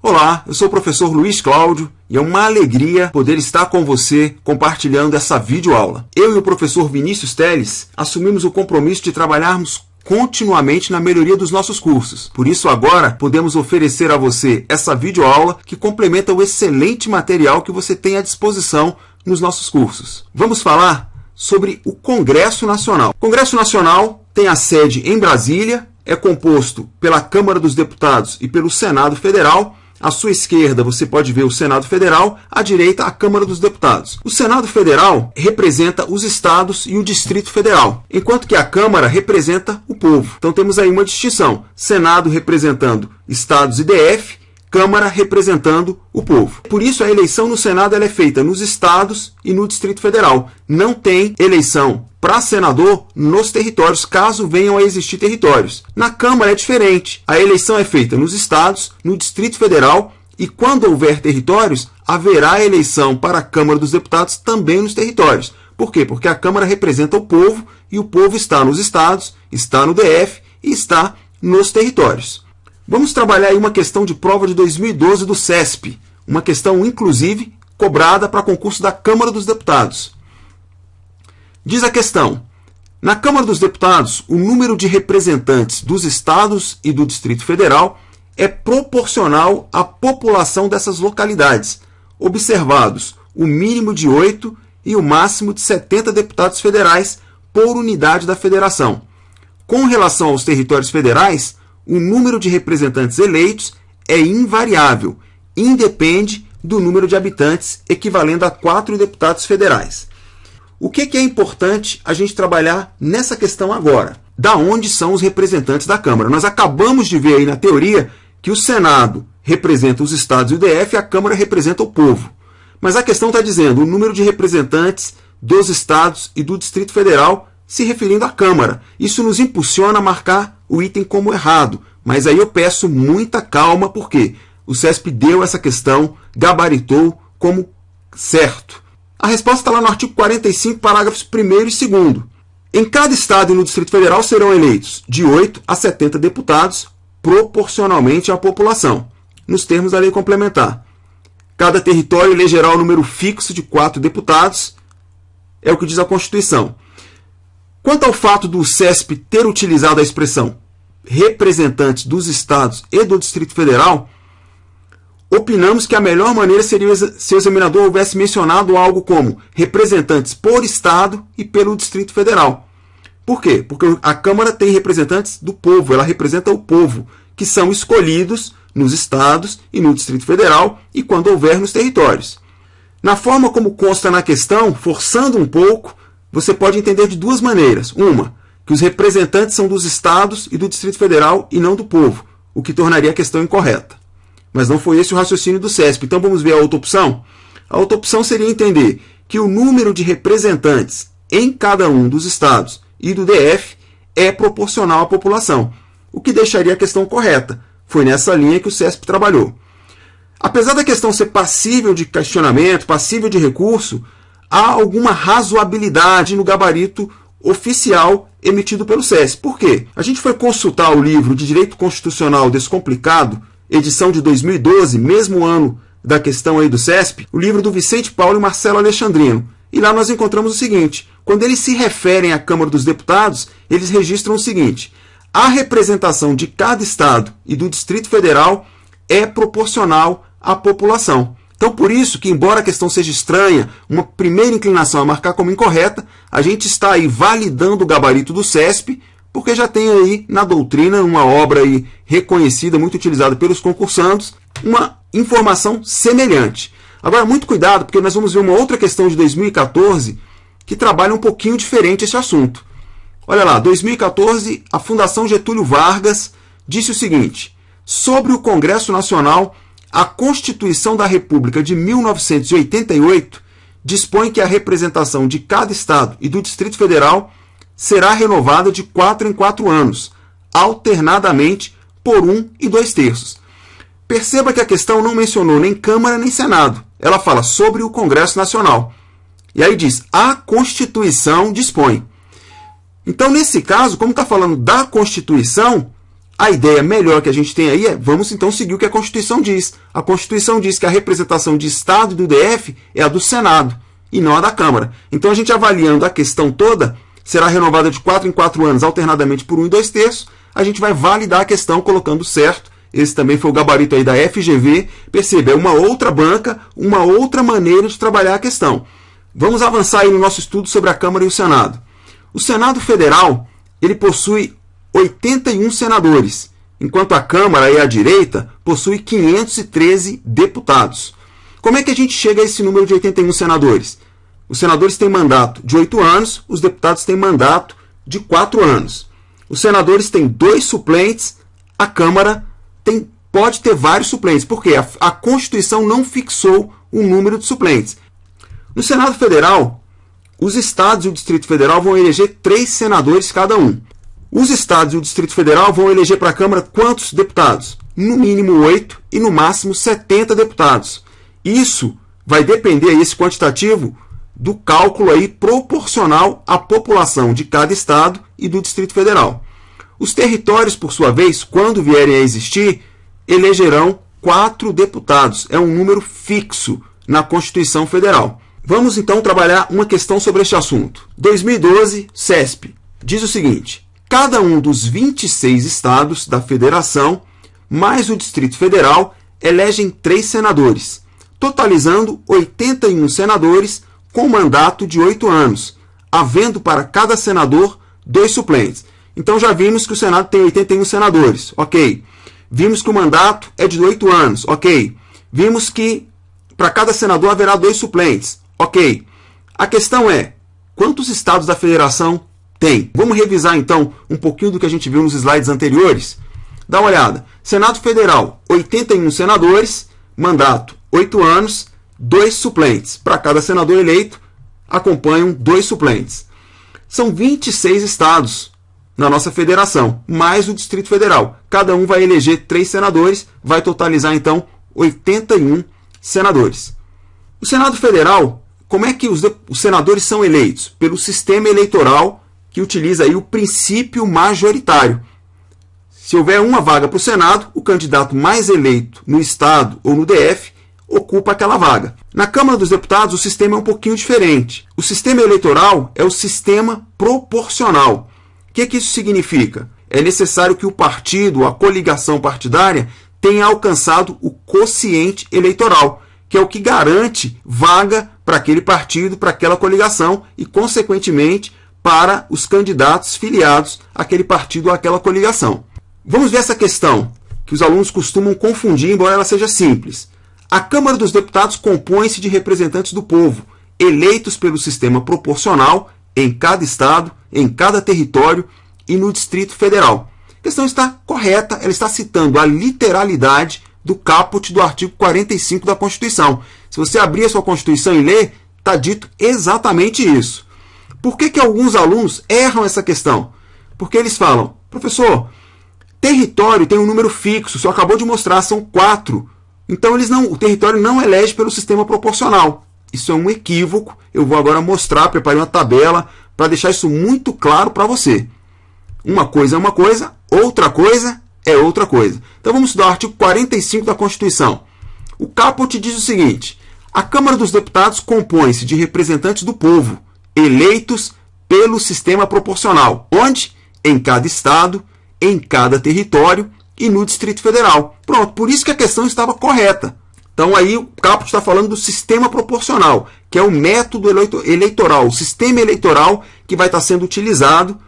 Olá, eu sou o professor Luiz Cláudio e é uma alegria poder estar com você compartilhando essa videoaula. Eu e o professor Vinícius Teles assumimos o compromisso de trabalharmos continuamente na melhoria dos nossos cursos. Por isso, agora, podemos oferecer a você essa videoaula que complementa o excelente material que você tem à disposição nos nossos cursos. Vamos falar sobre o Congresso Nacional. O Congresso Nacional tem a sede em Brasília, é composto pela Câmara dos Deputados e pelo Senado Federal. À sua esquerda você pode ver o Senado Federal, à direita a Câmara dos Deputados. O Senado Federal representa os estados e o Distrito Federal, enquanto que a Câmara representa o povo. Então temos aí uma distinção: Senado representando estados e DF, Câmara representando o povo. Por isso a eleição no Senado ela é feita nos estados e no Distrito Federal. Não tem eleição para senador nos territórios, caso venham a existir territórios. Na Câmara é diferente. A eleição é feita nos estados, no Distrito Federal, e quando houver territórios, haverá eleição para a Câmara dos Deputados também nos territórios. Por quê? Porque a Câmara representa o povo e o povo está nos estados, está no DF e está nos territórios. Vamos trabalhar aí uma questão de prova de 2012 do CESP, uma questão, inclusive, cobrada para concurso da Câmara dos Deputados. Diz a questão: na Câmara dos Deputados, o número de representantes dos estados e do Distrito Federal é proporcional à população dessas localidades, observados o mínimo de 8 e o máximo de 70 deputados federais por unidade da federação. Com relação aos territórios federais, o número de representantes eleitos é invariável, independe do número de habitantes, equivalendo a 4 deputados federais. O que é importante a gente trabalhar nessa questão agora? Da onde são os representantes da Câmara? Nós acabamos de ver aí na teoria que o Senado representa os estados e o DF e a Câmara representa o povo. Mas a questão está dizendo o número de representantes dos estados e do Distrito Federal se referindo à Câmara. Isso nos impulsiona a marcar o item como errado. Mas aí eu peço muita calma, porque o CESP deu essa questão, gabaritou como certo. A resposta está lá no artigo 45, parágrafos 1º e 2º. Em cada estado e no Distrito Federal serão eleitos de 8 a 70 deputados, proporcionalmente à população, nos termos da lei complementar. Cada território elegerá o número fixo de 4 deputados, é o que diz a Constituição. Quanto ao fato do CESP ter utilizado a expressão representantes dos estados e do Distrito Federal, opinamos que a melhor maneira seria se o examinador houvesse mencionado algo como representantes por estado e pelo Distrito Federal. Por quê? Porque a Câmara tem representantes do povo, ela representa o povo, que são escolhidos nos estados e no Distrito Federal e quando houver nos territórios. Na forma como consta na questão, forçando um pouco, você pode entender de duas maneiras. Uma, que os representantes são dos estados e do Distrito Federal e não do povo, o que tornaria a questão incorreta. Mas não foi esse o raciocínio do CESP. Então vamos ver a outra opção? A outra opção seria entender que o número de representantes em cada um dos estados e do DF é proporcional à população, o que deixaria a questão correta. Foi nessa linha que o CESP trabalhou. Apesar da questão ser passível de questionamento, passível de recurso, há alguma razoabilidade no gabarito oficial emitido pelo CESP. Por quê? A gente foi consultar o livro de Direito Constitucional Descomplicado, edição de 2012, mesmo ano da questão aí do CESP, o livro do Vicente Paulo e Marcelo Alexandrino. E lá nós encontramos o seguinte: quando eles se referem à Câmara dos Deputados, eles registram o seguinte: a representação de cada estado e do Distrito Federal é proporcional à população. Então, por isso que, embora a questão seja estranha, uma primeira inclinação a marcar como incorreta, a gente está aí validando o gabarito do CESP, porque já tem aí na doutrina, uma obra aí reconhecida, muito utilizada pelos concursandos, uma informação semelhante. Agora, muito cuidado, porque nós vamos ver uma outra questão de 2014 que trabalha um pouquinho diferente esse assunto. Olha lá, 2014, a Fundação Getúlio Vargas disse o seguinte: sobre o Congresso Nacional, a Constituição da República de 1988 dispõe que a representação de cada estado e do Distrito Federal será renovada de 4 em 4 anos, alternadamente por 1 e 2/3. Perceba que a questão não mencionou nem Câmara nem Senado. Ela fala sobre o Congresso Nacional. E aí diz, a Constituição dispõe. Então, nesse caso, como está falando da Constituição, A ideia melhor que a gente tem aí é, vamos então seguir o que a Constituição diz. A Constituição diz que a representação de Estado e do DF é a do Senado e não a da Câmara. Então a gente avaliando a questão toda, será renovada de 4 em 4 anos, alternadamente por 1 e 2 terços, a gente vai validar a questão colocando certo. Esse também foi o gabarito aí da FGV. Perceba, é uma outra banca, uma outra maneira de trabalhar a questão. Vamos avançar aí no nosso estudo sobre a Câmara e o Senado. O Senado Federal, ele possui 81 senadores, enquanto a Câmara, aí à direita, possui 513 deputados. Como é que a gente chega a esse número de 81 senadores? Os senadores têm mandato de 8 anos, os deputados têm mandato de 4 anos. Os senadores têm 2 suplentes, a Câmara pode ter vários suplentes, porque a Constituição não fixou o número de suplentes. No Senado Federal, os estados e o Distrito Federal vão eleger 3 senadores cada um. Os estados e o Distrito Federal vão eleger para a Câmara quantos deputados? No mínimo 8 e no máximo 70 deputados. Isso vai depender, esse quantitativo, do cálculo aí proporcional à população de cada estado e do Distrito Federal. Os territórios, por sua vez, quando vierem a existir, elegerão 4 deputados. É um número fixo na Constituição Federal. Vamos então trabalhar uma questão sobre este assunto. 2012, CESP, diz o seguinte: cada um dos 26 estados da Federação, mais o Distrito Federal, elegem 3 senadores, totalizando 81 senadores com mandato de 8 anos, havendo para cada senador 2 suplentes. Então já vimos que o Senado tem 81 senadores, ok. Vimos que o mandato é de 8 anos, ok. Vimos que para cada senador haverá 2 suplentes, ok. A questão é, quantos estados da federação tem? Vamos revisar então um pouquinho do que a gente viu nos slides anteriores? Dá uma olhada. Senado Federal, 81 senadores, mandato 8 anos, 2 suplentes. Para cada senador eleito, acompanham 2 suplentes. São 26 estados na nossa federação, mais o Distrito Federal. Cada um vai eleger 3 senadores, vai totalizar então 81 senadores. O Senado Federal, como é que os senadores são eleitos? Pelo sistema eleitoral que utiliza aí o princípio majoritário. Se houver uma vaga para o Senado, o candidato mais eleito no Estado ou no DF ocupa aquela vaga. Na Câmara dos Deputados, o sistema é um pouquinho diferente. O sistema eleitoral é o sistema proporcional. O que isso significa? É necessário que o partido, a coligação partidária, tenha alcançado o quociente eleitoral, que é o que garante vaga para aquele partido, para aquela coligação e, consequentemente, para os candidatos filiados àquele partido ou àquela coligação. Vamos ver essa questão, que os alunos costumam confundir, embora ela seja simples. A Câmara dos Deputados compõe-se de representantes do povo, eleitos pelo sistema proporcional em cada estado, em cada território e no Distrito Federal. A questão está correta, ela está citando a literalidade do caput do artigo 45 da Constituição. Se você abrir a sua Constituição e ler, está dito exatamente isso. Por que alguns alunos erram essa questão? Porque eles falam, professor, território tem um número fixo, só acabou de mostrar, são 4. Então o território não elege pelo sistema proporcional. Isso é um equívoco. Eu vou agora mostrar, preparei uma tabela para deixar isso muito claro para você. Uma coisa é uma coisa, outra coisa é outra coisa. Então vamos estudar o artigo 45 da Constituição. O caput diz o seguinte: a Câmara dos Deputados compõe-se de representantes do povo, eleitos pelo sistema proporcional. Onde? Em cada estado, em cada território e no Distrito Federal. Pronto, por isso que a questão estava correta. Então aí o caput está falando do sistema proporcional, que é o método eleitoral, o sistema eleitoral que vai estar sendo utilizado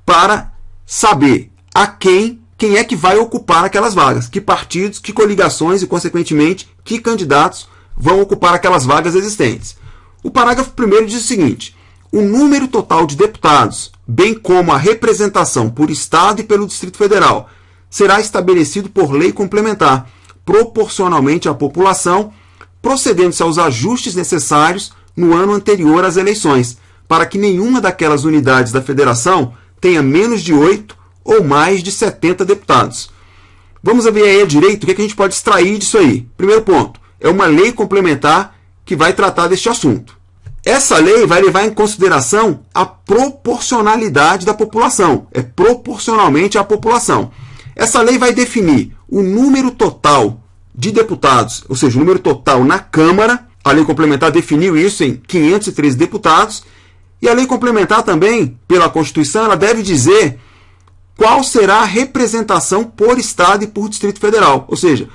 para saber a quem é que vai ocupar aquelas vagas, que partidos, que coligações e, consequentemente, que candidatos vão ocupar aquelas vagas existentes. O parágrafo 1º diz o seguinte: o número total de deputados, bem como a representação por Estado e pelo Distrito Federal, será estabelecido por lei complementar, proporcionalmente à população, procedendo-se aos ajustes necessários no ano anterior às eleições, para que nenhuma daquelas unidades da federação tenha menos de 8 ou mais de 70 deputados. Vamos ver aí à direita o que a gente pode extrair disso aí. Primeiro ponto, é uma lei complementar que vai tratar deste assunto. Essa lei vai levar em consideração a proporcionalidade da população, é proporcionalmente à população. Essa lei vai definir o número total de deputados, ou seja, o número total na Câmara. A lei complementar definiu isso em 513 deputados. E a lei complementar também, pela Constituição, ela deve dizer qual será a representação por Estado e por Distrito Federal. Ou seja,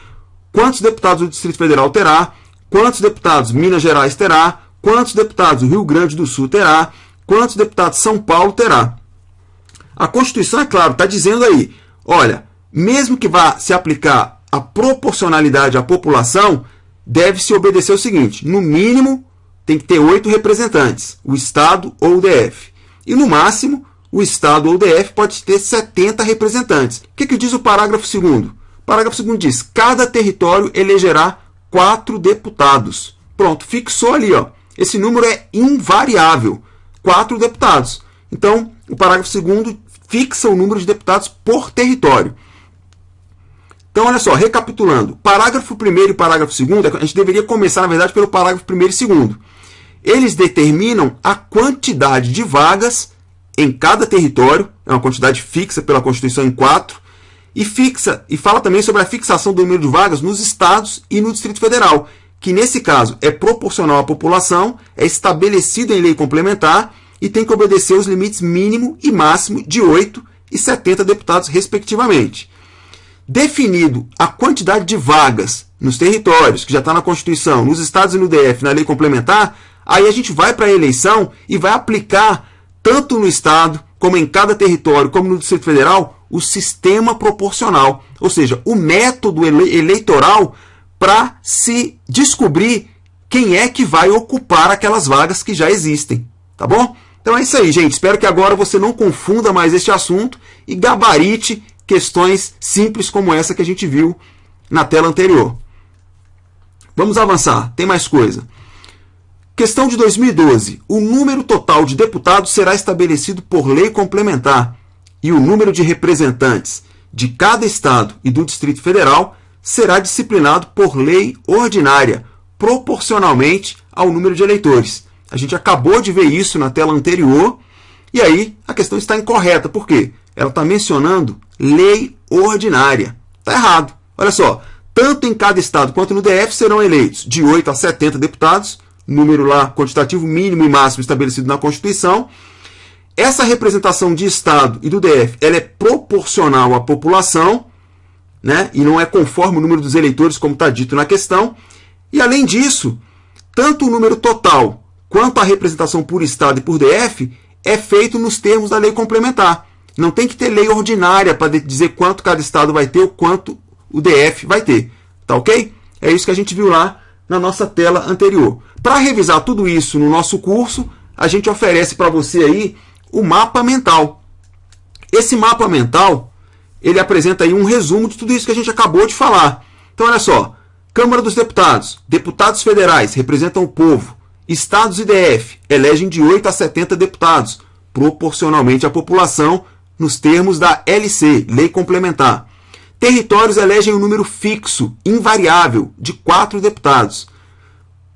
quantos deputados o Distrito Federal terá, quantos deputados Minas Gerais terá, quantos deputados o Rio Grande do Sul terá, quantos deputados São Paulo terá. A Constituição, é claro, está dizendo aí, olha, mesmo que vá se aplicar a proporcionalidade à população, deve-se obedecer o seguinte, no mínimo tem que ter 8 representantes, o Estado ou o DF. E no máximo, o Estado ou o DF pode ter 70 representantes. O que diz o parágrafo 2º? O parágrafo 2º diz, cada território elegerá 4 deputados. Pronto, fixou ali, ó. Esse número é invariável, 4 deputados. Então, o parágrafo 2º fixa o número de deputados por território. Então, olha só, recapitulando, parágrafo 1º e parágrafo 2º, a gente deveria começar, na verdade, pelo parágrafo 1º e 2º. Eles determinam a quantidade de vagas em cada território, é uma quantidade fixa pela Constituição em 4, e fala também sobre a fixação do número de vagas nos estados e no Distrito Federal, que nesse caso é proporcional à população, é estabelecido em lei complementar e tem que obedecer os limites mínimo e máximo de 8 e 70 deputados, respectivamente. Definido a quantidade de vagas nos territórios, que já está na Constituição, nos estados e no DF, na lei complementar, aí a gente vai para a eleição e vai aplicar, tanto no estado, como em cada território, como no Distrito Federal, o sistema proporcional, ou seja, o método eleitoral para se descobrir quem é que vai ocupar aquelas vagas que já existem, tá bom? Então é isso aí, gente. Espero que agora você não confunda mais este assunto e gabarite questões simples como essa que a gente viu na tela anterior. Vamos avançar, tem mais coisa. Questão de 2012. O número total de deputados será estabelecido por lei complementar e o número de representantes de cada estado e do Distrito Federal será disciplinado por lei ordinária, proporcionalmente ao número de eleitores. A gente acabou de ver isso na tela anterior, e aí a questão está incorreta. Por quê? Ela está mencionando lei ordinária. Está errado. Olha só, tanto em cada estado quanto no DF serão eleitos de 8 a 70 deputados, número lá quantitativo mínimo e máximo estabelecido na Constituição. Essa representação de estado e do DF ela é proporcional à população, né? E não é conforme o número dos eleitores, como está dito na questão. E, além disso, tanto o número total quanto a representação por estado e por DF é feito nos termos da lei complementar. Não tem que ter lei ordinária para dizer quanto cada estado vai ter ou quanto o DF vai ter. Tá ok? É isso que a gente viu lá na nossa tela anterior. Para revisar tudo isso no nosso curso, a gente oferece para você aí o mapa mental. Esse mapa mental, ele apresenta aí um resumo de tudo isso que a gente acabou de falar. Então, olha só. Câmara dos Deputados. Deputados federais representam o povo. Estados e DF elegem de 8 a 70 deputados, proporcionalmente à população, nos termos da LC, Lei Complementar. Territórios elegem um número fixo, invariável, de 4 deputados.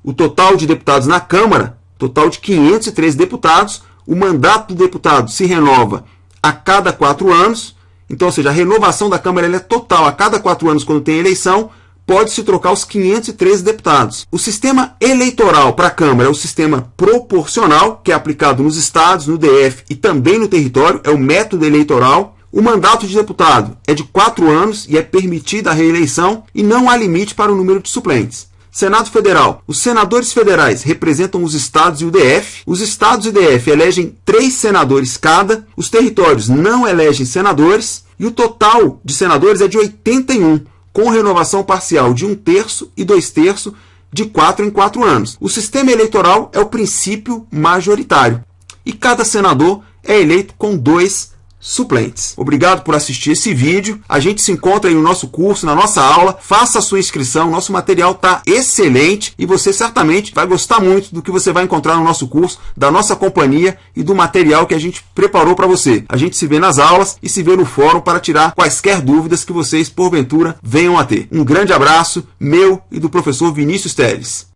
O total de deputados na Câmara, total de 503 deputados, o mandato do deputado se renova a cada 4 anos. Então, ou seja, a renovação da Câmara ela é total. A cada 4 anos, quando tem eleição, pode-se trocar os 513 deputados. O sistema eleitoral para a Câmara é o sistema proporcional, que é aplicado nos estados, no DF e também no território, é o método eleitoral. O mandato de deputado é de 4 anos e é permitida a reeleição e não há limite para o número de suplentes. Senado Federal. Os senadores federais representam os estados e o DF. Os estados e o DF elegem 3 senadores cada. Os territórios não elegem senadores. E o total de senadores é de 81, com renovação parcial de 1/3 e 2/3 de 4 em 4 anos. O sistema eleitoral é o princípio majoritário. E cada senador é eleito com 2 suplentes. Obrigado por assistir esse vídeo. A gente se encontra aí no nosso curso, na nossa aula. Faça a sua inscrição. Nosso material está excelente e você certamente vai gostar muito do que você vai encontrar no nosso curso, da nossa companhia e do material que a gente preparou para você. A gente se vê nas aulas e se vê no fórum para tirar quaisquer dúvidas que vocês, porventura, venham a ter. Um grande abraço, meu e do professor Vinícius Teles.